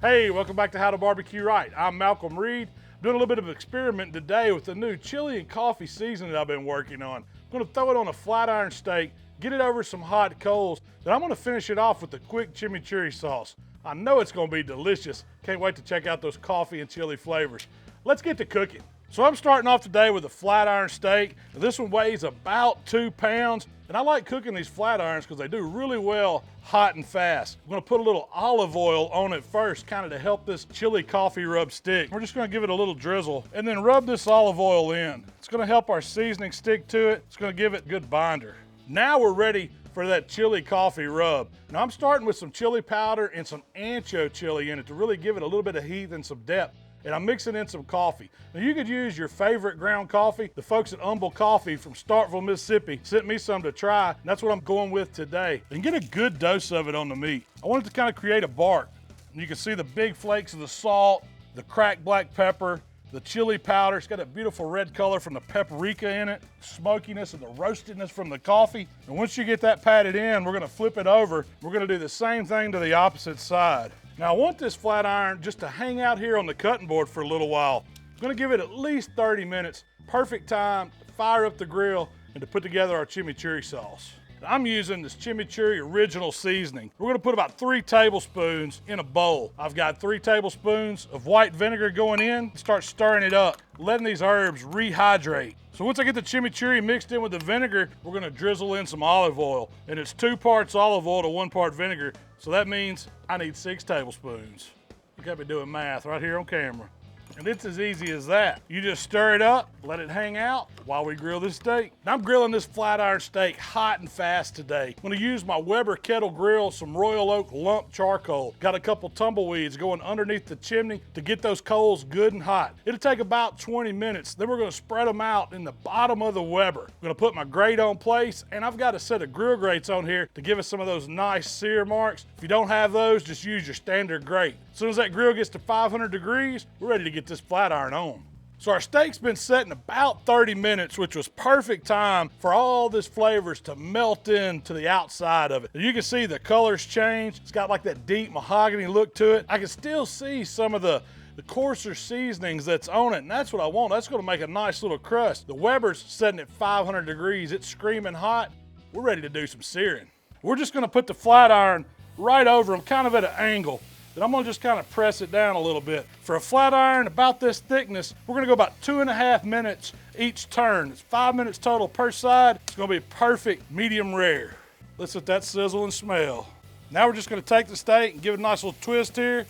Hey, welcome back to How to Barbecue Right. I'm Malcolm Reed. Doing a little bit of experiment today with the new chili and coffee seasoning that I've been working on. I'm gonna throw it on a flat iron steak, get it over some hot coals, then I'm gonna finish it off with a quick chimichurri sauce. I know it's gonna be delicious. Can't wait to check out those coffee and chili flavors. Let's get to cooking. So I'm starting off today with a flat iron steak. This one weighs about 2 pounds. And I like cooking these flat irons because they do really well hot and fast. I'm gonna put a little olive oil on it first, kind of to help this chili coffee rub stick. We're just gonna give it a little drizzle and then rub this olive oil in. It's gonna help our seasoning stick to it. It's gonna give it good binder. Now we're ready for that chili coffee rub. Now I'm starting with some chili powder and some ancho chili in it to really give it a little bit of heat and some depth. And I'm mixing in some coffee. Now you could use your favorite ground coffee. The folks at Humble Coffee from Starkville, Mississippi sent me some to try, and that's what I'm going with today. And get a good dose of it on the meat. I wanted to kind of create a bark. And you can see the big flakes of the salt, the cracked black pepper, the chili powder. It's got a beautiful red color from the paprika in it, smokiness and the roastedness from the coffee. And once you get that patted in, we're gonna flip it over. We're gonna do the same thing to the opposite side. Now I want this flat iron just to hang out here on the cutting board for a little while. I'm gonna give it at least 30 minutes. Perfect time to fire up the grill and to put together our chimichurri sauce. I'm using this chimichurri original seasoning. We're gonna put about 3 tablespoons in a bowl. I've got 3 tablespoons of white vinegar going in. Start stirring it up, letting these herbs rehydrate. So once I get the chimichurri mixed in with the vinegar, we're gonna drizzle in some olive oil. And it's 2 parts olive oil to 1 part vinegar. So that means I need 6 tablespoons. Look at me doing math right here on camera. And it's as easy as that. You just stir it up, let it hang out while we grill this steak. Now I'm grilling this flat iron steak hot and fast today. I'm gonna use my Weber kettle grill, some Royal Oak lump charcoal. Got a couple tumbleweeds going underneath the chimney to get those coals good and hot. It'll take about 20 minutes. Then we're gonna spread them out in the bottom of the Weber. I'm gonna put my grate on place, and I've got a set of grill grates on here to give us some of those nice sear marks. If you don't have those, just use your standard grate. As soon as that grill gets to 500 degrees, we're ready to get this flat iron on. So our steak's been set in about 30 minutes, which was perfect time for all this flavors to melt into the outside of it. You can see the colors change. It's got like that deep mahogany look to it. I can still see some of the coarser seasonings that's on it, and that's what I want. That's gonna make a nice little crust. The Weber's setting at 500 degrees. It's screaming hot. We're ready to do some searing. We're just gonna put the flat iron right over them, kind of at an angle. Then I'm gonna just kind of press it down a little bit. For a flat iron about this thickness, we're gonna go about 2.5 minutes each turn. It's 5 minutes total per side. It's gonna be perfect medium rare. Let's let that sizzle and smell. Now we're just gonna take the steak and give it a nice little twist here.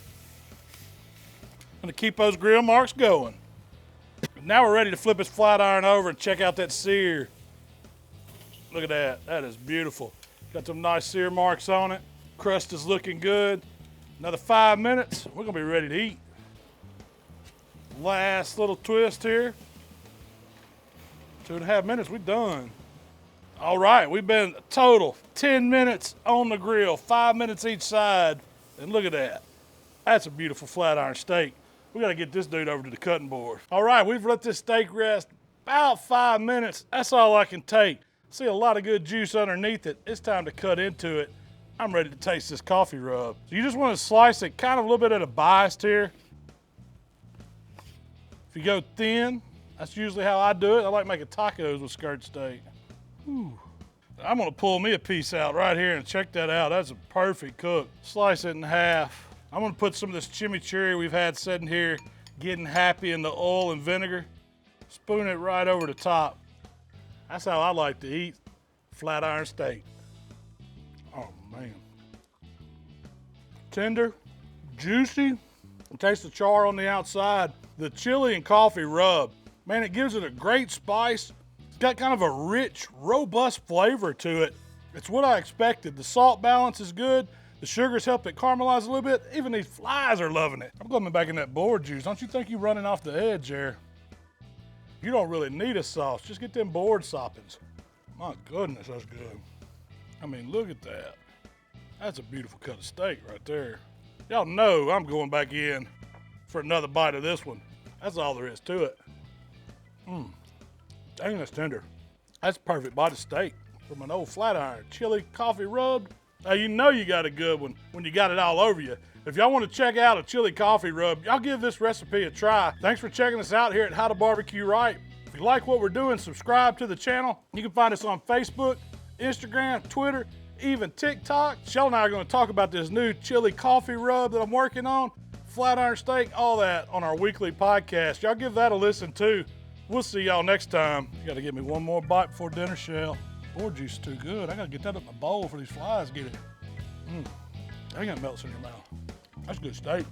Gonna keep those grill marks going. Now we're ready to flip this flat iron over and check out that sear. Look at that, that is beautiful. Got some nice sear marks on it. Crust is looking good. Another 5 minutes, we're gonna be ready to eat. Last little twist here. 2.5 minutes, we're done. All right, we've been a total 10 minutes on the grill, 5 minutes each side. And look at that. That's a beautiful flat iron steak. We gotta get this dude over to the cutting board. All right, we've let this steak rest about 5 minutes. That's all I can take. See a lot of good juice underneath it. It's time to cut into it. I'm ready to taste this coffee rub. So you just want to slice it kind of a little bit at a bias here. If you go thin, that's usually how I do it. I like making tacos with skirt steak. Ooh. I'm gonna pull me a piece out right here and check that out. That's a perfect cook. Slice it in half. I'm gonna put some of this chimichurri we've had sitting here, getting happy in the oil and vinegar. Spoon it right over the top. That's how I like to eat flat iron steak. Oh man. Tender, juicy, taste the char on the outside. The chili and coffee rub, man, it gives it a great spice. It's got kind of a rich, robust flavor to it. It's what I expected. The salt balance is good. The sugars help it caramelize a little bit. Even these flies are loving it. I'm going back in that board juice. Don't you think you're running off the edge there? You don't really need a sauce. Just get them board soppings. My goodness, that's good. I mean, look at that. That's a beautiful cut of steak right there. Y'all know I'm going back in for another bite of this one. That's all there is to it. Dang, that's tender. That's a perfect bite of steak from an old flat iron. Chili, coffee rubbed. You know you got a good one when you got it all over you. If y'all want to check out a chili coffee rub, y'all give this recipe a try. Thanks for checking us out here at HowToBBQRight. If you like what we're doing, subscribe to the channel. You can find us on Facebook, Instagram, Twitter, even TikTok. Shell and I are going to talk about this new chili coffee rub that I'm working on, flat iron steak, all that on our weekly podcast. Y'all give that a listen too. We'll see y'all next time. You got to give me one more bite before dinner, Shell. Boar juice is too good. I got to get that up my bowl for these flies to get it. I think that melts in your mouth. That's good steak.